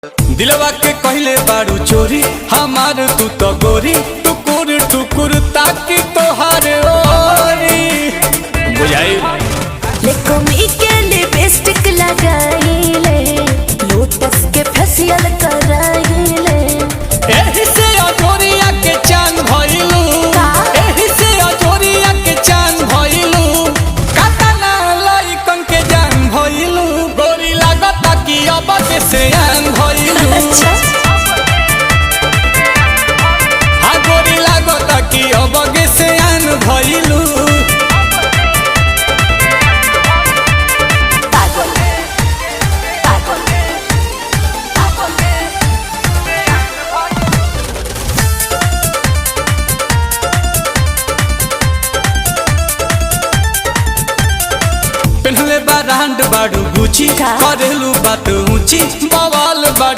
दिलवा के कहले बारू चोरी हमार तू तो गोरी टुकुर टुकुर ताकि तोहार ओरी बुझाई के लिपस्टिक लगाइले लोटस के फेशियल कराइले एही से अजोरिया के चांद भइलू एही से अजोरिया के चांद भइलू कातना लइकन के जान भइलू गोरी लागता कि अब के सियान भइलू अच्छा हाँ गोरी लागता कि अब के सियान भइलू पहले बारांड बाड़ू गुची करेलू बात ऊंची